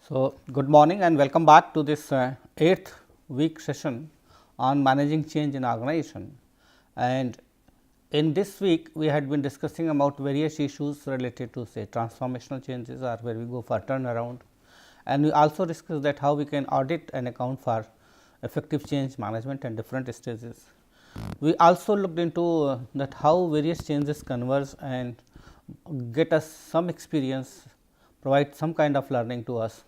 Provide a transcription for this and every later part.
So, good morning and welcome back to this 8th week session on managing change in organization. And in this week, we had been discussing about various issues related to say transformational changes or where we go for turnaround. And we also discussed that how we can audit and account for effective change management at different stages. We also looked into that how various changes converge and get us some experience, provide some kind of learning to us.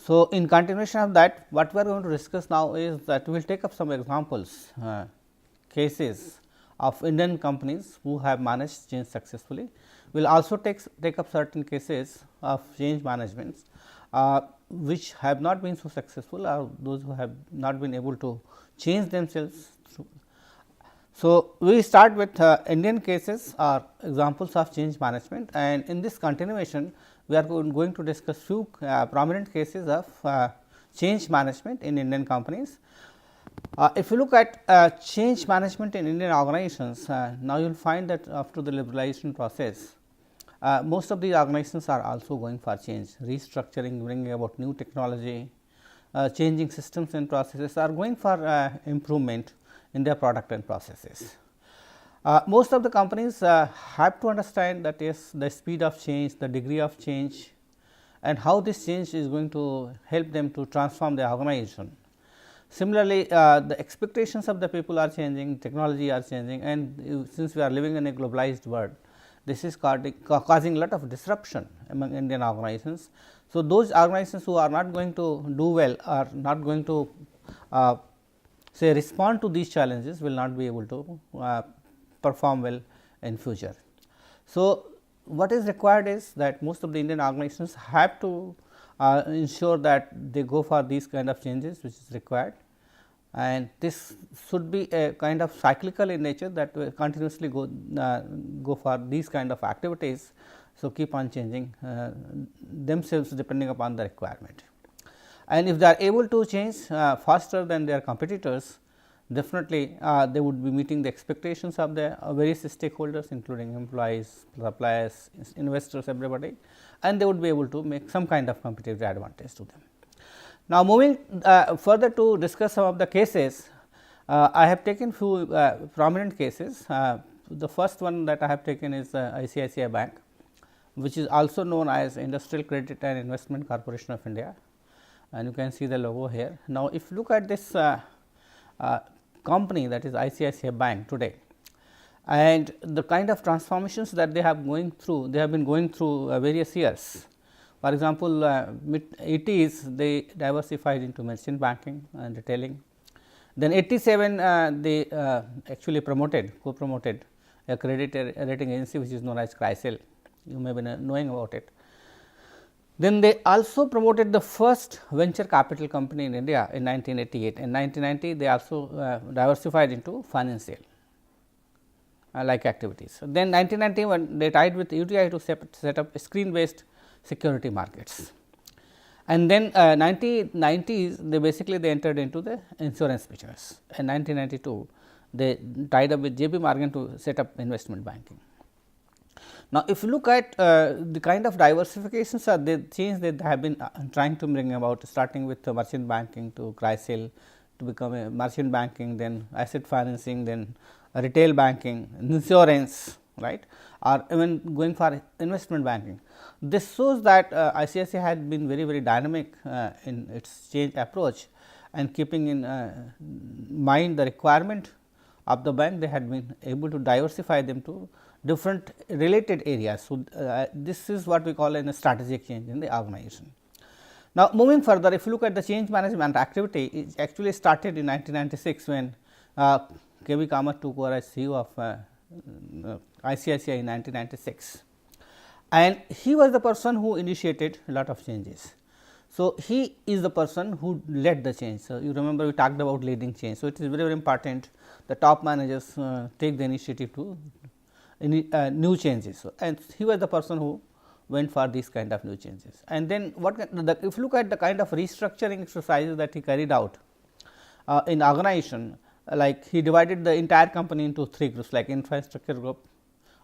So, in continuation of that, what we are going to discuss now is that we will take up some examples, cases of Indian companies who have managed change successfully. We will also take up certain cases of change management, which have not been so successful or those who have not been able to change themselves. So, we start with Indian cases or examples of change management, and in this continuation we are going to discuss few prominent cases of change management in Indian companies. If you look at change management in Indian organizations, now you will find that after the liberalization process, most of the organizations are also going for change, restructuring, bringing about new technology, changing systems and processes, are going for improvement in their product and processes. Most of the companies have to understand that yes, the speed of change, the degree of change and how this change is going to help them to transform their organization. Similarly, the expectations of the people are changing, technology are changing, and since we are living in a globalized world, this is causing a lot of disruption among Indian organizations. So, those organizations who are not going to do well are not going to say respond to these challenges will not be able to perform well in future. So, what is required is that most of the Indian organizations have to ensure that they go for these kind of changes which is required, and this should be a kind of cyclical in nature that will continuously go for these kind of activities. So, keep on changing themselves depending upon the requirement, and if they are able to change faster than their competitors, definitely they would be meeting the expectations of the various stakeholders including employees, suppliers, investors, everybody, and they would be able to make some kind of competitive advantage to them. Now, moving further to discuss some of the cases, I have taken few prominent cases. The first one that I have taken is ICICI Bank, which is also known as Industrial Credit and Investment Corporation of India, and you can see the logo here. Now, if you look at this company, that is ICICI Bank today, and the kind of transformations that they have been going through various years. For example, mid 80s they diversified into merchant banking and retailing. Then 87 they actually co-promoted a credit rating agency which is known as CRISIL. You may be knowing about it. Then they also promoted the first venture capital company in India in 1988. In 1990, they also diversified into financial like activities. So, then 1991, they tied with UTI to set up screen based security markets, and then 1990s they entered into the insurance business. In 1992, they tied up with JP Morgan to set up investment banking. Now, if you look at the kind of diversifications or the change that they have been trying to bring about, starting with merchant banking to CRISIL to become a merchant banking, then asset financing, then retail banking, insurance, right, or even going for investment banking. This shows that ICICI had been very dynamic in its change approach, and keeping in mind the requirement of the bank, they had been able to diversify them to different related areas. So, this is what we call a strategic change in the organization. Now, moving further, if you look at the change management activity, it actually started in 1996 when K.V. Kamath took over as CEO of ICICI in 1996, and he was the person who initiated a lot of changes. So, he is the person who led the change. So, you remember we talked about leading change. So, it is very important the top managers take the initiative to new changes. So, and he was the person who went for these kind of new changes. And then if you look at the kind of restructuring exercises that he carried out in organization, like he divided the entire company into three groups like infrastructure group,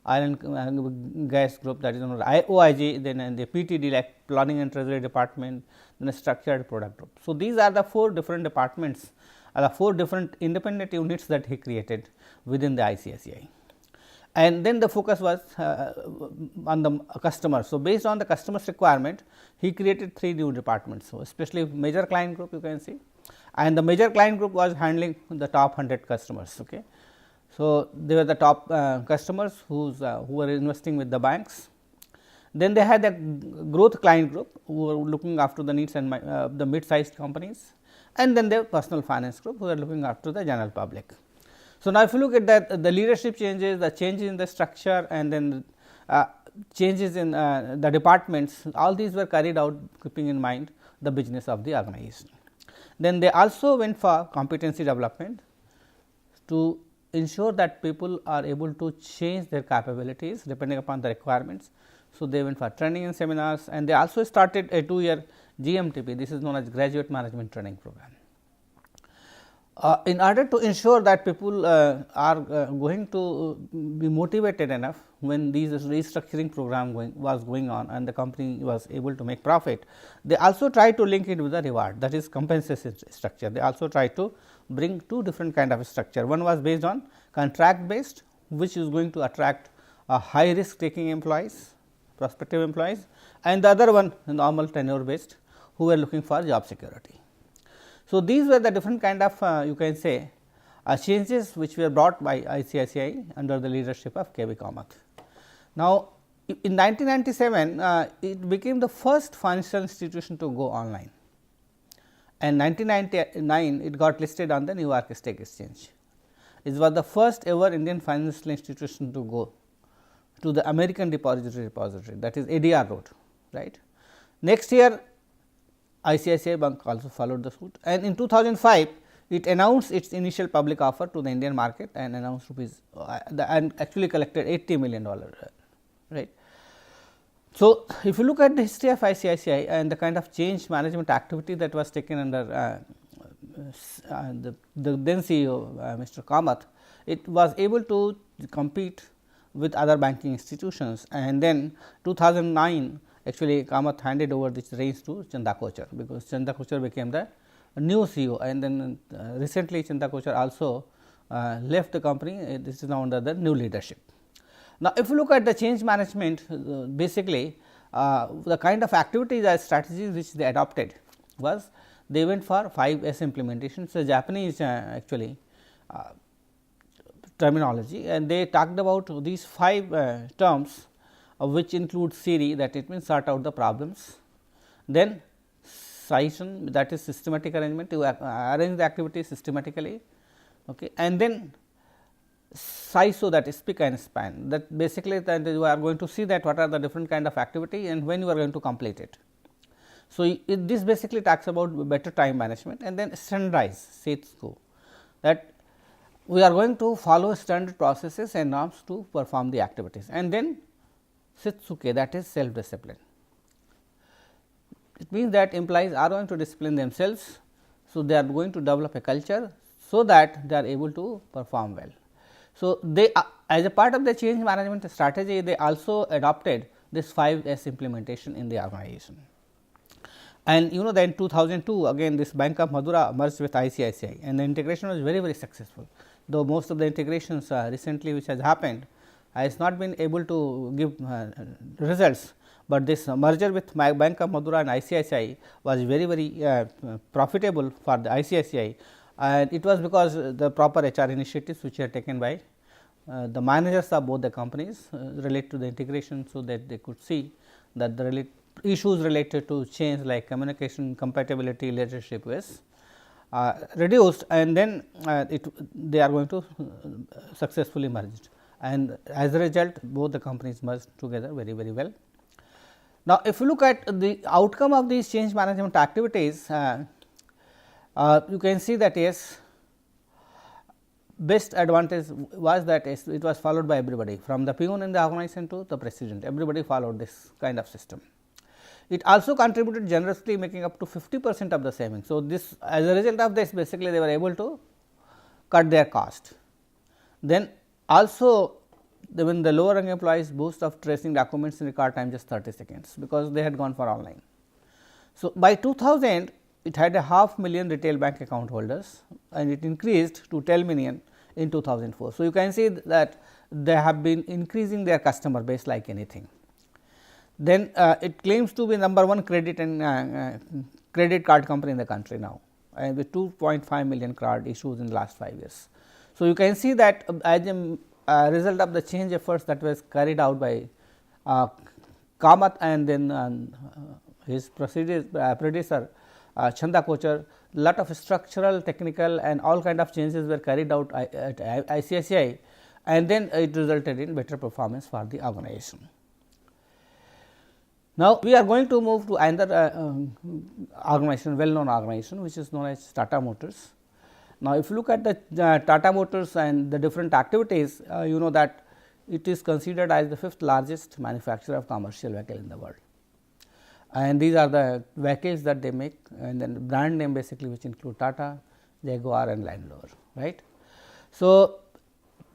oil and gas group, that is known as OIG, then the PTD like planning and treasury department, then a structured product group. So, these are the 4 different departments, the 4 different independent units that he created within the ICICI. And then the focus was on the customer. So, based on the customer's requirement, he created 3 new departments. So, especially major client group you can see, and the major client group was handling the top 100 customers. Okay. So, they were the top customers who were investing with the banks. Then they had the growth client group who were looking after the needs and the mid-sized companies, and then the personal finance group who were looking after the general public. So, now if you look at that, the leadership changes, the changes in the structure, and then changes in the departments, all these were carried out keeping in mind the business of the organization. Then they also went for competency development to ensure that people are able to change their capabilities depending upon the requirements. So, they went for training and seminars, and they also started a 2-year GMTP, this is known as Graduate Management Training Program. In order to ensure that people are going to be motivated enough when these restructuring program was going on and the company was able to make profit, they also try to link it with the reward, that is compensation structure. They also try to bring 2 different kind of structure. One was based on contract based, which is going to attract high risk taking employees, prospective employees, and the other one normal tenure based, who were looking for job security. So, these were the different kind of you can say changes which were brought by ICICI under the leadership of K.V. Kamath. Now, in 1997 it became the first financial institution to go online, and 1999 it got listed on the New York Stock Exchange. It was the first ever Indian financial institution to go to the American Depository, that is ADR route, right. Next year ICICI Bank also followed the suit, and in 2005 it announced its initial public offer to the Indian market and announced and actually collected $80 million, right. So, if you look at the history of ICICI and the kind of change management activity that was taken under the then CEO Mr. Kamath, it was able to compete with other banking institutions, and then 2009 actually Kamath handed over this reins to Chanda Kochhar, because Chanda Kochhar became the new CEO, and then recently Chanda Kochhar also left the company. This is now under the new leadership. Now, if you look at the change management, basically the kind of activities and strategies which they adopted was they went for 5S implementation. So, Japanese actually terminology, and they talked about these 5 terms which include SIRI, that it means sort out the problems, then Saizen, that is systematic arrangement, to arrange the activities systematically, okay. And then SISO, that is spick and span, that basically that you are going to see that what are the different kind of activity and when you are going to complete it. So, this basically talks about better time management, and then standardize SETSCO, that we are going to follow standard processes and norms to perform the activities, and then Sitsuke, that is self discipline. It means that employees are going to discipline themselves. So, they are going to develop a culture so that they are able to perform well. So, they as a part of the change management strategy, they also adopted this 5S implementation in the organization. And you know that in 2002 again this Bank of Madura merged with ICICI, and the integration was very successful, though most of the integrations recently which has happened has not been able to give results, but this merger with Bank of Madura and ICICI was very profitable for the ICICI, and it was because the proper HR initiatives which are taken by the managers of both the companies relate to the integration, so that they could see that the issues related to change like communication, compatibility, leadership was reduced, and then they are going to successfully merged, and as a result both the companies merged together very well. Now, if you look at the outcome of these change management activities, you can see that yes, best advantage was that it was followed by everybody, from the peon in the organization to the president, everybody followed this kind of system. It also contributed generously, making up to 50% of the savings. So, this as a result of this basically they were able to cut their cost. Then also when the lower rank employees boast of tracing documents in record time just 30 seconds, because they had gone for online. So, by 2000 it had a 500,000 retail bank account holders, and it increased to 10 million in 2004. So, you can see that they have been increasing their customer base like anything. Then it claims to be number 1 credit and credit card company in the country now, and with 2.5 million card issues in the last 5 years. So, you can see that as a result of the change efforts that was carried out by Kamath and then his predecessor Chanda Kochhar, lot of structural, technical and all kind of changes were carried out at ICICI, and then it resulted in better performance for the organization. Now, we are going to move to another organization, well known organization, which is known as Tata Motors. Now, if you look at the Tata Motors and the different activities, you know that it is considered as the 5th largest manufacturer of commercial vehicle in the world, and these are the vehicles that they make, and then brand name basically which include Tata, Jaguar and Land Rover, right. So,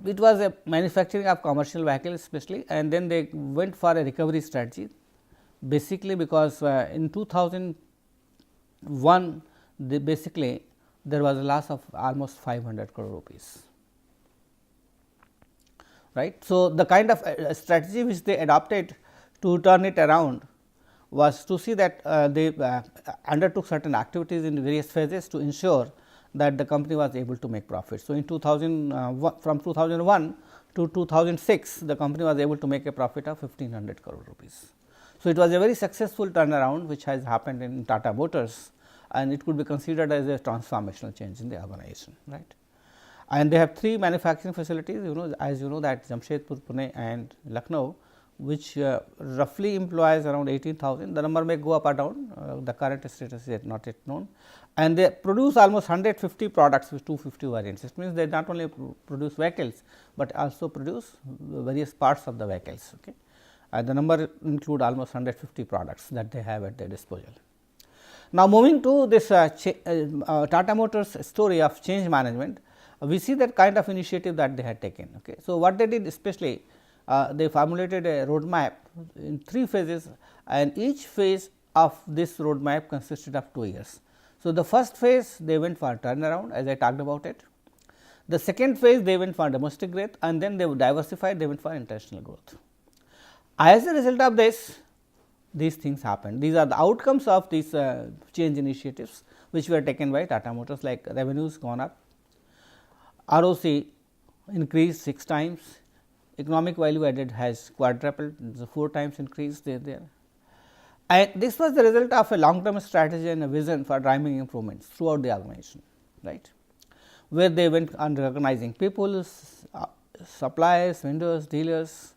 it was a manufacturing of commercial vehicles especially, and then they went for a recovery strategy, basically because in 2001 they basically there was a loss of almost 500 crore rupees, right. So, the kind of strategy which they adopted to turn it around was to see that they undertook certain activities in various phases to ensure that the company was able to make profit. So, in 2001, from 2001 to 2006, the company was able to make a profit of 1500 crore rupees. So, it was a very successful turnaround which has happened in Tata Motors, and it could be considered as a transformational change in the organization, right. And they have 3 manufacturing facilities, as you know that Jamshedpur, Pune and Lucknow, which roughly employs around 18,000. The number may go up or down, the current status is not yet known, and they produce almost 150 products with 250 variants. It means they not only produce vehicles, but also produce various parts of the vehicles. Okay. The number include almost 150 products that they have at their disposal. Now, moving to this Tata Motors story of change management, we see that kind of initiative that they had taken. Okay. So, what they did especially, they formulated a roadmap in 3 phases, and each phase of this roadmap consisted of 2 years. So, the first phase they went for turnaround, as I talked about it. The second phase they went for domestic growth, and then they diversified, they went for international growth. As a result of this, these things happened. These are the outcomes of these change initiatives which were taken by Tata Motors, like revenues gone up, ROC increased 6 times, economic value added has quadrupled, 4 times increase there. And this was the result of a long term strategy and a vision for driving improvements throughout the organization, right, where they went on recognizing people, suppliers, vendors, dealers.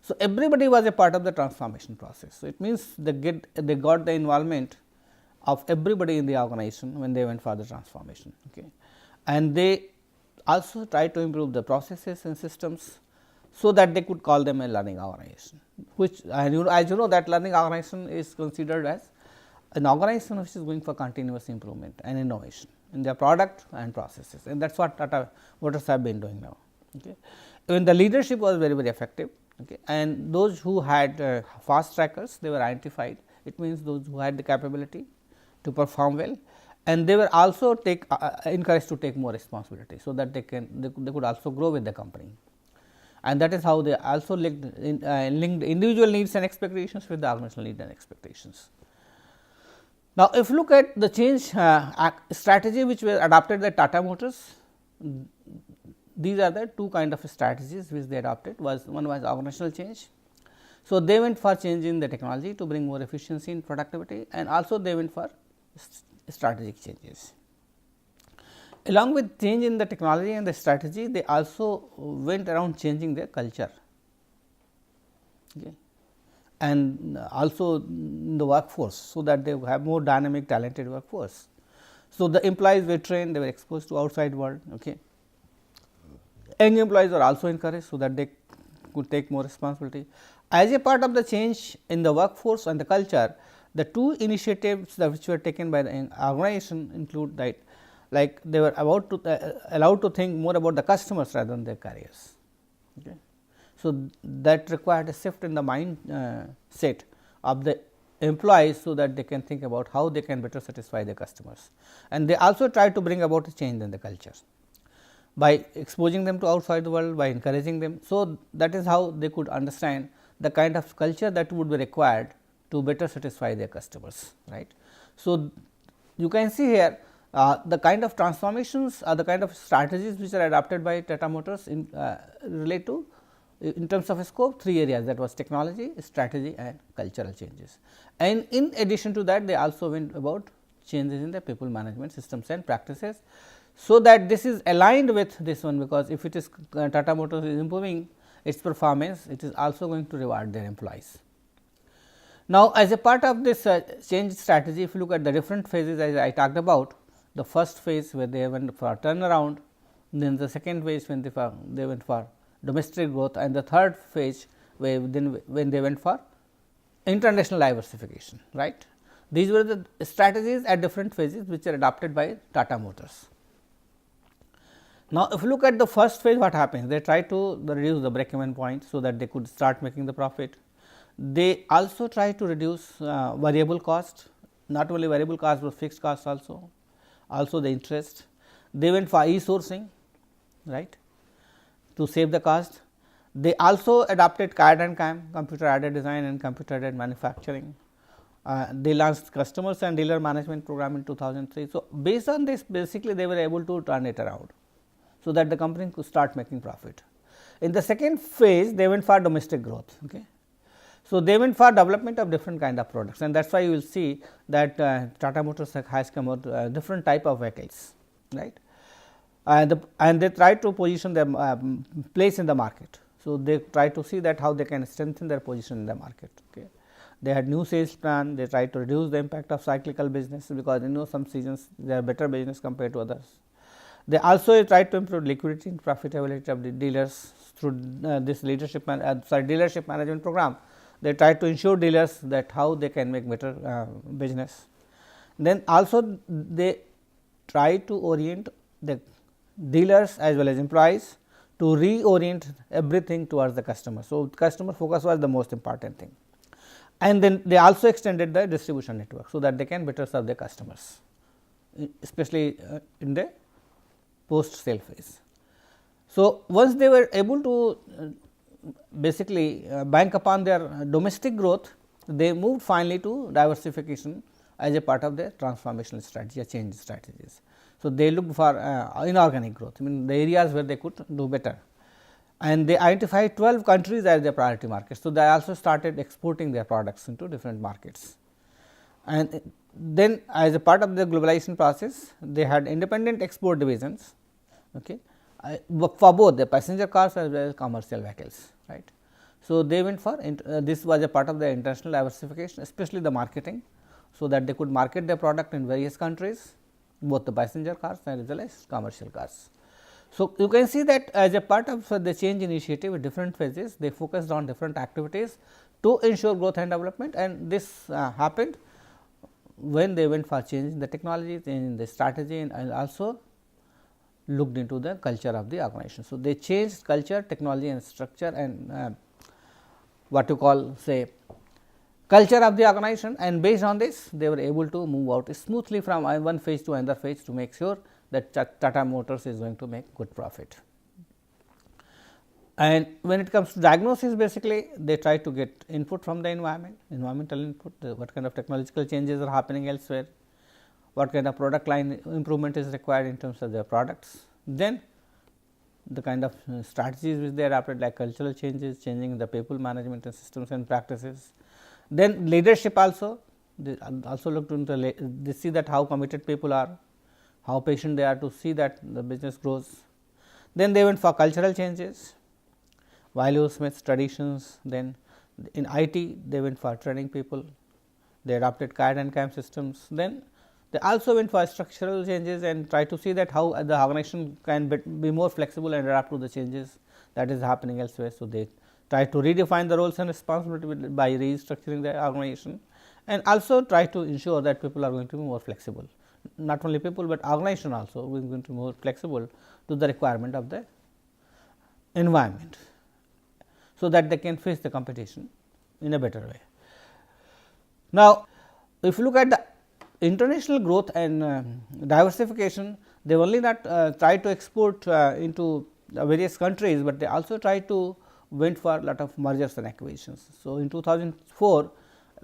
So, everybody was a part of the transformation process. So, it means they got the involvement of everybody in the organization when they went for the transformation. Okay. And they also tried to improve the processes and systems, so that they could call them a learning organization, which as you know that learning organization is considered as an organization which is going for continuous improvement and innovation in their product and processes, and that is what Tata Motors have been doing now. Okay. When the leadership was very effective, okay, and those who had fast trackers, they were identified. It means those who had the capability to perform well, and they were also encouraged to take more responsibility, so that they could also grow with the company. And that is how they also linked individual needs and expectations with the organizational needs and expectations. Now, if you look at the change strategy which were adopted by Tata Motors, these are the 2 kind of strategies which they adopted. One was organizational change. So, they went for changing the technology to bring more efficiency in productivity, and also they went for strategic changes. Along with change in the technology and the strategy, they also went around changing their culture, okay, and also the workforce, so that they have more dynamic, talented workforce. So, the employees were trained, they were exposed to outside world. Okay. Young employees are also encouraged, so that they could take more responsibility. As a part of the change in the workforce and the culture, the 2 initiatives which were taken by the organization include that, like they were allowed to think more about the customers rather than their careers. Okay. So, that required a shift in the mind set of the employees, so that they can think about how they can better satisfy the customers, and they also try to bring about a change in the culture by exposing them to outside the world, by encouraging them. So, that is how they could understand the kind of culture that would be required to better satisfy their customers, right. So, you can see here the kind of transformations or the kind of strategies which are adopted by Tata Motors in relate to in terms of scope 3 areas, that was technology, strategy and cultural changes. And in addition to that, they also went about changes in the people management systems and practices. So, that this is aligned with this one, because if it is Tata Motors is improving its performance, it is also going to reward their employees. Now, as a part of this change strategy, if you look at the different phases as I talked about, the first phase where they went for turnaround, then the second phase when they went for domestic growth, and the third phase where then when they went for international diversification, right. These were the strategies at different phases which are adopted by Tata Motors. Now, if you look at the first phase, what happens? They try to reduce the break-even point, so that they could start making the profit. They also try to reduce variable cost, not only variable cost, but fixed cost also the interest. They went for e-sourcing, right, to save the cost. They also adopted CAD and CAM, computer aided design and computer aided manufacturing. They launched customers and dealer management program in 2003. So, based on this, basically they were able to turn it around, so that the company could start making profit. In the second phase, they went for domestic growth. Okay. So, they went for development of different kind of products, and that is why you will see that Tata Motors has come out different type of vehicles, right. And they try to position them place in the market. So, they try to see that how they can strengthen their position in the market. Okay. They had new sales plan, they try to reduce the impact of cyclical business, because some seasons they are better business compared to others. They also try to improve liquidity and profitability of the dealers through this dealership management program. They try to ensure dealers that how they can make better business. Then also they try to orient the dealers as well as employees to reorient everything towards the customer. So, customer focus was the most important thing, and then they also extended the distribution network, so that they can better serve their customers, especially in the post sale phase. So, once they were able to basically bank upon their domestic growth, they moved finally to diversification as a part of their transformational strategy or change strategies. So, they looked for inorganic growth, I mean the areas where they could do better, and they identified 12 countries as their priority markets. So, they also started exporting their products into different markets, and then as a part of the globalization process, they had independent export divisions, okay, for both the passenger cars as well as commercial vehicles, right. So, they went for this was a part of the international diversification, especially the marketing, so that they could market their product in various countries, both the passenger cars as well as commercial cars. So, you can see that as a part of the change initiative with different phases, they focused on different activities to ensure growth and development, and this happened when they went for changing the technology, changing the strategy, and also looked into the culture of the organization. So, they changed culture, technology and structure, and what you call say culture of the organization, and based on this they were able to move out smoothly from one phase to another phase to make sure that Tata Motors is going to make good profit. And when it comes to diagnosis, basically they try to get input from the environmental input, what kind of technological changes are happening elsewhere, what kind of product line improvement is required in terms of their products, then the kind of strategies which they adopted, like cultural changes, changing the people management and systems and practices. Then leadership also, they also looked into they see that how committed people are, how patient they are to see that the business grows. Then they went for cultural changes, values, myths, traditions. Then in IT they went for training people, they adopted CAD and CAM systems. Then they also went for structural changes and try to see that how the organization can be more flexible and adapt to the changes that is happening elsewhere. So, they try to redefine the roles and responsibility by restructuring the organization, and also try to ensure that people are going to be more flexible. Not only people, but organization also is going to be more flexible to the requirement of the environment. so that they can face the competition in a better way. Now, if you look at the international growth and diversification, they only not try to export into the various countries, but they also try to went for a lot of mergers and acquisitions. So, in 2004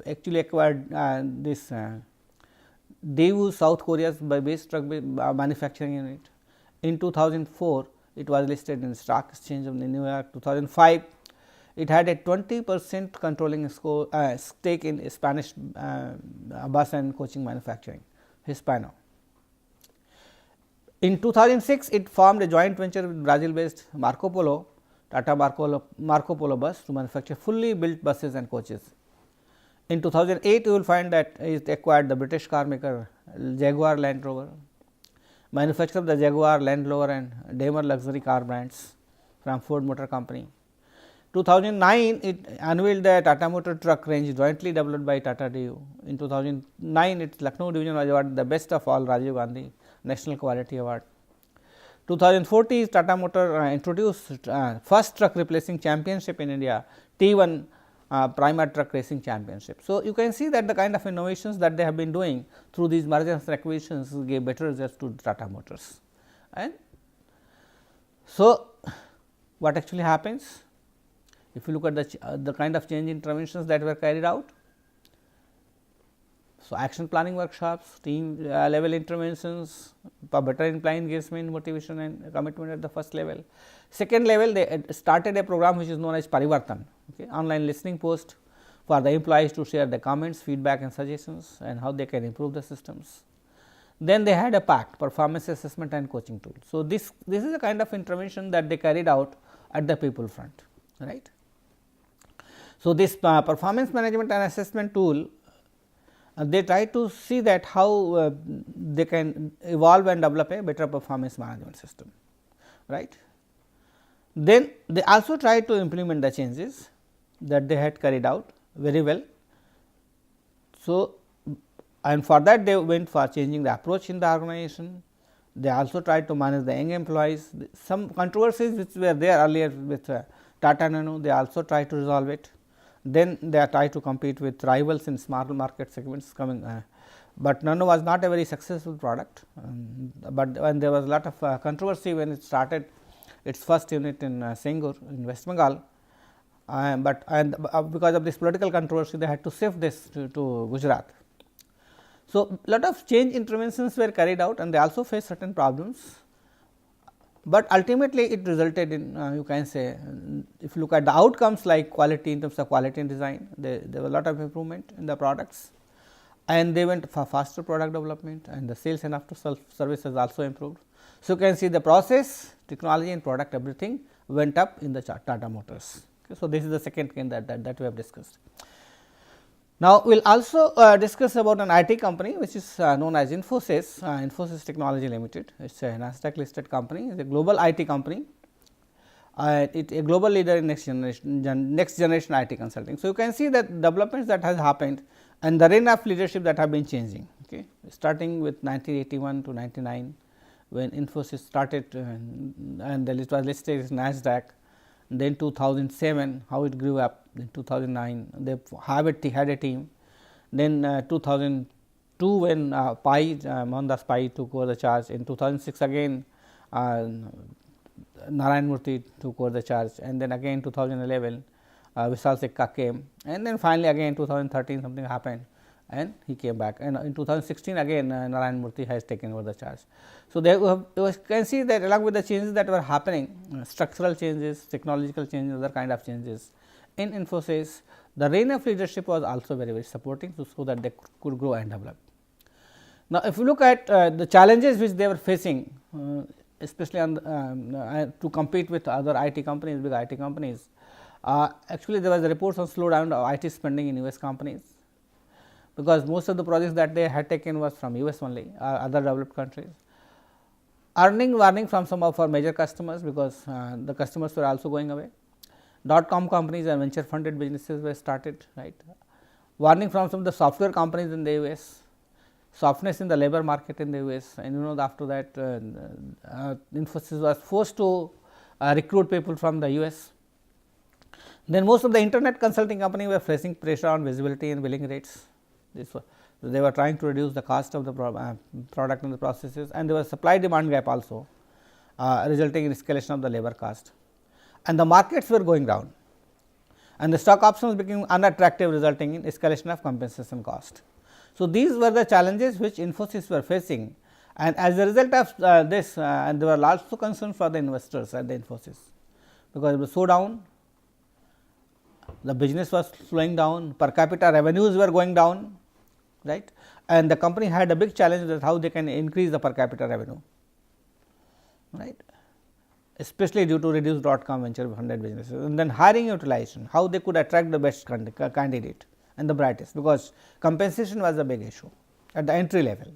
actually acquired this Daewoo, South Korea's based truck manufacturing unit. In 2004 it was listed in the stock exchange of New York. 2005 it had a 20% controlling stake in Spanish bus and coaching manufacturing, Hispano. In 2006 it formed a joint venture with Brazil based Marco Polo, Tata Marco Polo bus, to manufacture fully built buses and coaches. In 2008 you will find that it acquired the British car maker Jaguar Land Rover, manufacturer of the Jaguar, Land Rover and Daimler luxury car brands from Ford Motor Company. 2009 it unveiled the Tata Motor truck range jointly developed by Tata Daewoo. In 2009 its Lucknow division was awarded the best of all Rajiv Gandhi National Quality Award. 2014 Tata Motor introduced first truck replacing championship in India, T1 Prima Truck Racing Championship. So, you can see that the kind of innovations that they have been doing through these mergers and acquisitions gave better results to Tata Motors. And so, what actually happens? If you look at the kind of change interventions that were carried out, so action planning workshops, team level interventions, better employee engagement, motivation and commitment at the first level. Second level, they started a program which is known as Parivartan, okay, online listening post for the employees to share their comments, feedback and suggestions and how they can improve the systems. Then they had a PACT, performance assessment and coaching tool. So, this is a kind of intervention that they carried out at the people front, right. So, this performance management and assessment tool, they try to see that how they can evolve and develop a better performance management system, right. Then they also try to implement the changes that they had carried out very well. So, and for that they went for changing the approach in the organization. They also tried to manage the young employees. Some controversies which were there earlier with Tata Nano, they also tried to resolve it. Then they tried to compete with rivals in small market segments coming, but Nano was not a very successful product. But when there was a lot of controversy when it started its first unit in Sengur in West Bengal, but because of this political controversy they had to shift this to Gujarat. So, lot of change interventions were carried out and they also faced certain problems, but ultimately it resulted in you can say, if you look at the outcomes like quality, in terms of quality and design, there were a lot of improvement in the products and they went for faster product development and the sales and after services also improved. So, you can see the process, technology and product, everything went up in the Tata Motors. Okay. So, this is the second thing that we have discussed. Now, we will also discuss about an IT company which is known as Infosys, Infosys Technology Limited. It is a Nasdaq listed company, it is a global IT company, it is a global leader in next generation IT consulting. So, you can see that developments that has happened and the reign of leadership that have been changing, okay, starting with 1981 to 99 when Infosys started and it was listed as Nasdaq. Then 2007 how it grew up, in 2009 they had a team, then 2002 when Pai Mohandas Pai took over the charge, in 2006 again Narayan Murthy took over the charge, and then again 2011 Vishal Sikka came, and then finally again 2013 something happened and he came back, and in 2016 again Narayan Murthy has taken over the charge. So, you can see that along with the changes that were happening, structural changes, technological changes, other kind of changes in Infosys, the reign of leadership was also very supporting, so that they could grow and develop. Now, if you look at the challenges which they were facing, especially on to compete with other IT companies, big IT companies, actually there was a reports on slowdown of IT spending in US companies, because most of the projects that they had taken was from US only, other developed countries. Warning from some of our major customers, because the customers were also going away. .com companies and venture funded businesses were started, right. Warning from some of the software companies in the US, softness in the labor market in the US, and you know after that Infosys was forced to recruit people from the US. Then most of the internet consulting company were facing pressure on visibility and billing rates. They were trying to reduce the cost of the product and the processes, and there was supply demand gap also, resulting in escalation of the labor cost, and the markets were going down, and the stock options became unattractive, resulting in escalation of compensation cost. So, these were the challenges which Infosys were facing, and as a result of this, and there were also concerns for the investors at the Infosys, because it was so down, the business was slowing down, per capita revenues were going down, right, and the company had a big challenge that how they can increase the per capita revenue, right, especially due to reduced .com venture funded businesses, and then hiring utilization, how they could attract the best candidate and the brightest, because compensation was a big issue at the entry level,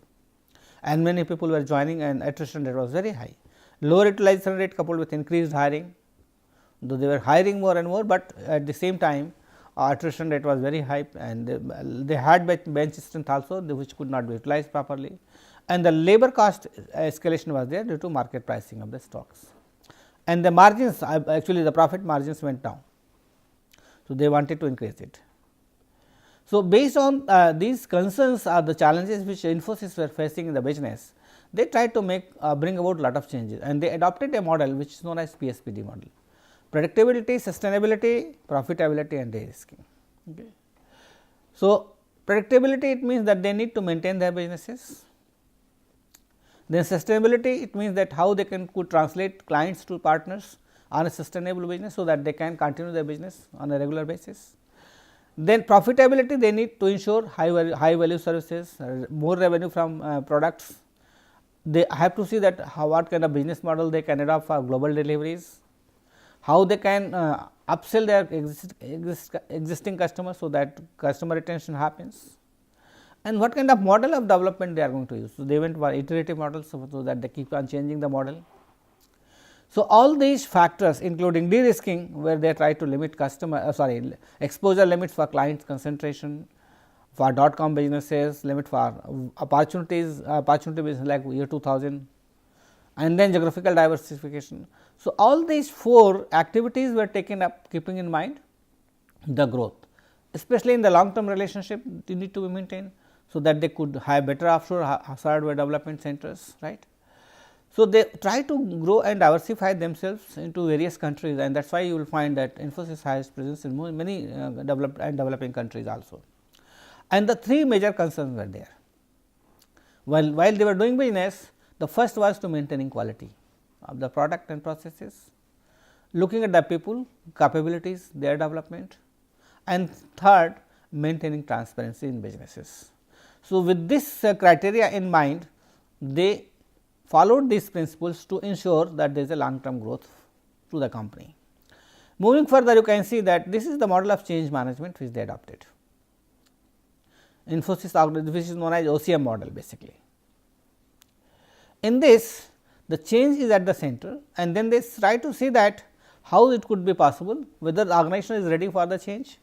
and many people were joining, and attrition rate was very high. Lower utilization rate coupled with increased hiring, though they were hiring more and more, but at the same time attrition rate was very high, and they had bench strength also, which could not be utilized properly, and the labor cost escalation was there due to market pricing of the stocks, and the margins, actually the profit margins went down. So, they wanted to increase it. So, based on these concerns are the challenges which Infosys were facing in the business, they tried to bring about lot of changes, and they adopted a model which is known as PSPD model: predictability, sustainability, profitability, and de-risking. Okay. So, predictability, it means that they need to maintain their businesses. Then sustainability, it means that how they could translate clients to partners on a sustainable business, so that they can continue their business on a regular basis. Then profitability, they need to ensure high value services, more revenue from products. They have to see that what kind of business model they can adopt for global deliveries, how they can upsell their existing customers, so that customer retention happens, and what kind of model of development they are going to use. So, they went for iterative models, so that they keep on changing the model. So, all these factors, including de-risking, where they try to limit exposure limits for clients concentration, for .com businesses, limit for opportunity business like year 2000, and then geographical diversification. So, all these 4 activities were taken up, keeping in mind the growth, especially in the long term relationship they need to be maintained, so that they could have better offshore hardware development centers, right. So, they try to grow and diversify themselves into various countries, and that is why you will find that Infosys has presence in many developed and developing countries also. And the 3 major concerns were there. While they were doing business, the first was to maintaining quality of the product and processes, looking at the people, capabilities, their development, and third, maintaining transparency in businesses. So, with this criteria in mind, they followed these principles to ensure that there is a long term growth to the company. Moving further, you can see that this is the model of change management which they adopted. Infosys, which is known as OCM model basically. In this, the change is at the center, and then they try to see that how it could be possible, whether the organization is ready for the change,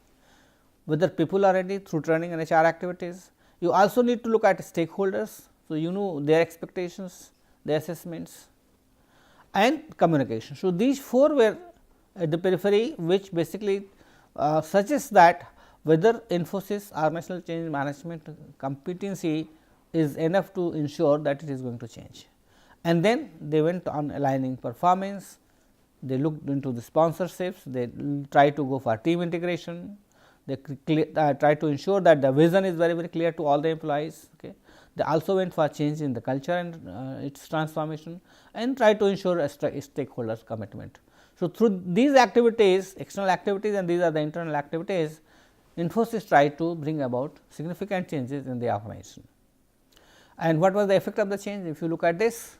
whether people are ready through training and HR activities. You also need to look at stakeholders. So, you know their expectations, their assessments, and communication. So, these 4 were at the periphery, which basically suggests that whether Infosys organizational change management competency is enough to ensure that it is going to change. And then they went on aligning performance, they looked into the sponsorships, they try to go for team integration, they try to ensure that the vision is very clear to all the employees. Okay. They also went for change in the culture and its transformation, and try to ensure a stakeholders commitment. So, through these activities, external activities, and these are the internal activities, Infosys tried to bring about significant changes in the organization. And what was the effect of the change? If you look at this,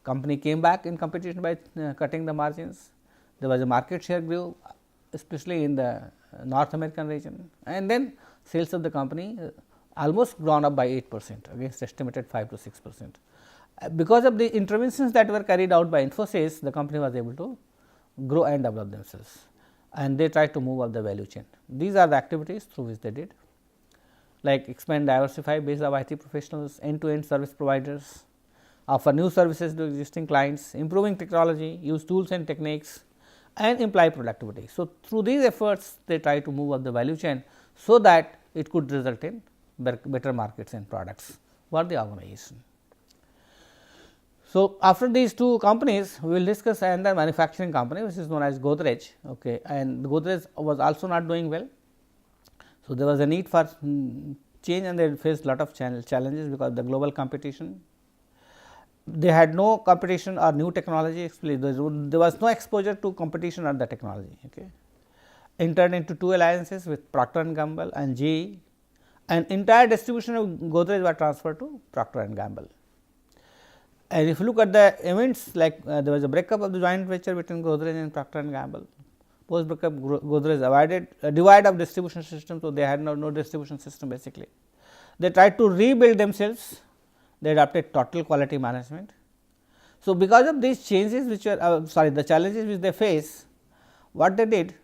company came back in competition by cutting the margins. There was a market share grew, especially in the North American region, and then sales of the company almost grown up by 8% against estimated 5 to 6%. Because of the interventions that were carried out by Infosys, the company was able to grow and develop themselves, and they tried to move up the value chain. These are the activities through which they did, like expand, diversify base of IT professionals, end to end service providers, offer new services to existing clients, improving technology, use tools and techniques, and employee productivity. So, through these efforts they try to move up the value chain, so that it could result in better markets and products for the organization. So, after these two companies, we will discuss another manufacturing company which is known as Godrej, okay, and Godrej was also not doing well. So, there was a need for change and they faced lot of challenges because the global competition. They had no competition or new technology, there was no exposure to competition or the technology. Okay. Entered into two alliances with Procter and Gamble and GE, and entire distribution of Godrej were transferred to Procter and Gamble. And if you look at the events, like there was a breakup of the joint venture between Godrej and Procter and Gamble. Post breakup, Godrej avoided a divide of distribution system, so they had no distribution system basically. They tried to rebuild themselves, they adopted total quality management. So, because of these changes which were the challenges which they face, what they did,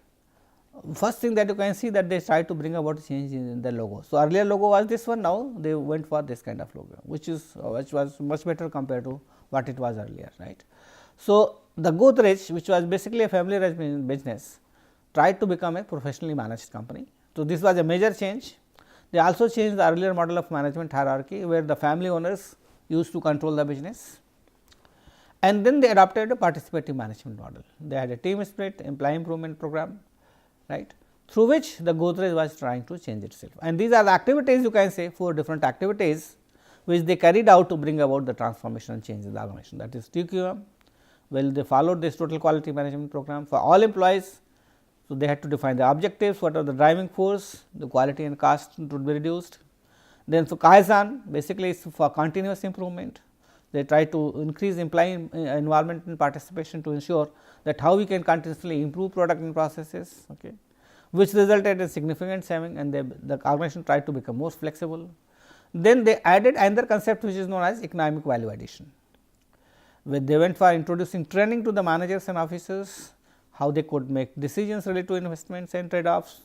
first thing that you can see that they tried to bring about a change in the logo. So, earlier logo was this one, now they went for this kind of logo, which was much better compared to what it was earlier, right. So, the Godrej, which was basically a family run business, tried to become a professionally managed company. So, this was a major change. They also changed the earlier model of management hierarchy, where the family owners used to control the business, and then they adopted a participative management model. They had a team spirit, employee improvement program, right, through which the Godrej was trying to change itself. And these are the activities, you can say 4 different activities which they carried out to bring about the transformation and change in the organization. That is TQM. Well, they followed this total quality management program for all employees. So, they had to define the objectives, what are the driving force, the quality and cost would be reduced. Then, so Kaizen basically is for continuous improvement. They try to increase employee involvement and participation to ensure that how we can continuously improve product and processes, okay, which resulted in significant saving, and the organization tried to become more flexible. Then they added another concept which is known as economic value addition, where they went for introducing training to the managers and officers, how they could make decisions related to investments and trade offs,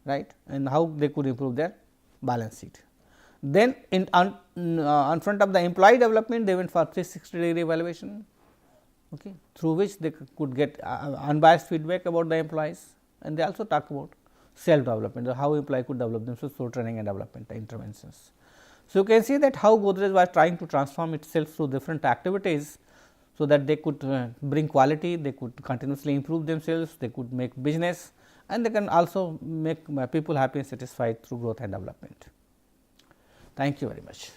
right, and how they could improve their balance sheet. Then, on front of the employee development, they went for 360-degree evaluation, okay, through which they could get unbiased feedback about the employees, and they also talk about self development, how employee could develop themselves through training and development interventions. So, you can see that how Godrej was trying to transform itself through different activities, so that they could bring quality, they could continuously improve themselves, they could make business, and they can also make people happy and satisfied through growth and development. Thank you very much.